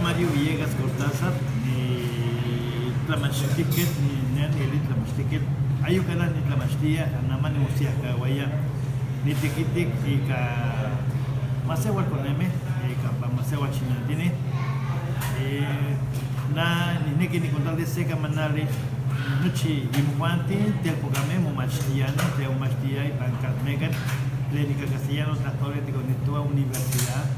Mario Villegas Cortázar, ni Tlamachtiquet, ni Eli Tlamachtiquet, ayucana ni Tlamachtia, Anamani Musia Kawaya, ni Tiquitic y Ka Masewa Coneme, Ka Masewa Chinatine, na ni Niki ni Contal de Seca Manale, Nuchi, Imuanti, Telpogame, Mumachtiano, Teomachtia y Pancat Megan, Clínica Castellano, Tratoletico de toda universidad.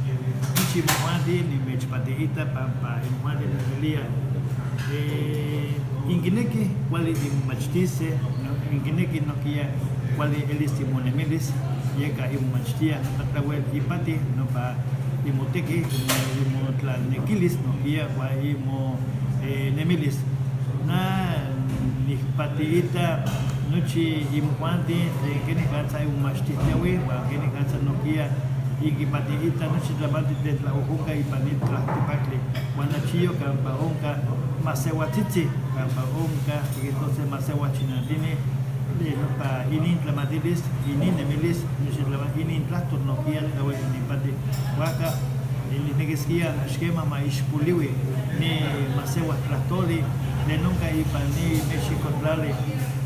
Imuandi ni mechpatiita pampa imuandi nilia ingineki wali imachtice ingineki nokia wali elistimonemelis yeka imachtia patawel ipati no pa imoteki imotla nekilis nokia wa imo nemilis na nipatiita nuchi imuandi kene kansa imachtiawi wa kene kansa nokia Igipati ita no chitlamati de la ujunga y panit la tipakli wanachio kampa onka masewatiti kampa onka y entonces masewachinatini de no pa inin tlamatilis inin emilis no chitlamati inin plato no kia de la nipati waka el negeskia esquema maishpuliwi ni masewa platoli de nunca y pani México trale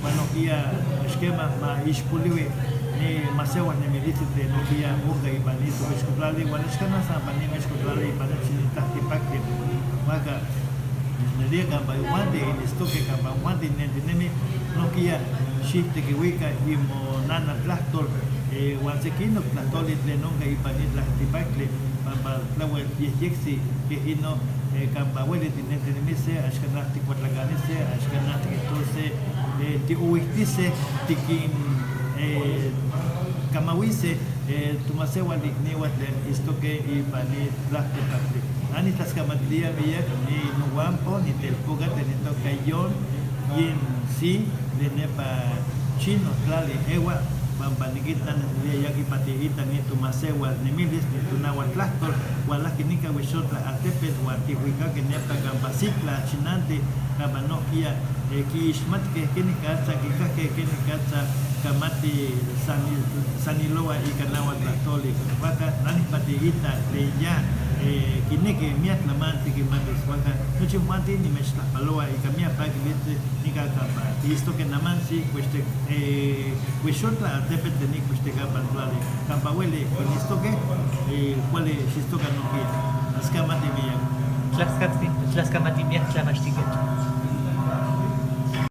cuando kia esquema maishpuliwi ni masewa ni militi de novia unga y banito escotrali wanashkana sa bani escotrali para chinita tipakti waka nedia kamba wande estoque kamba wande nene nokia shite que wika y monana tractor wansekino tractor de nunga y banit la tipakti para lawa yexi que hino kamba wele tinente mise ashkana tikwatlagane ashkana tikitose ti uistise tikin Kamawise, Tumasewa Lignewa, Istoque y Pani Plate Patri. Ani Tascamatia Villa, ni Nuampo, ni Telpoga, teniendo Cayón, y en sí, de Nepa Chino, Clali, Ewa, Bambanigitan, Yaki Patiita, ni Tumasewa, ni Milis, ni Tunawa Tlactor, Walakinika, Wishotla, Atepet, Watihuica, que Nepa Gambasitla, Chinante, Gabanokia, Kishmat, que Kenikatsa, Kikake, Kenikatsa, Kamati Saniloa y Kanawa Tlatoli, Waka, Nani Patiita, Leya, Kineke, Miat Lamante, Kimatis, Waka, Nuchimanti, ni Meshlapaloa y Kamia Pagvit, Nikakapa, y esto que Namansi, Wishotla, Atepet de Nik, Wistekapantlali, Kampawele, con esto que, cuál es esto que no quiere, las Kamati Villa. Tlaskamati Miat Tlamachtiquet.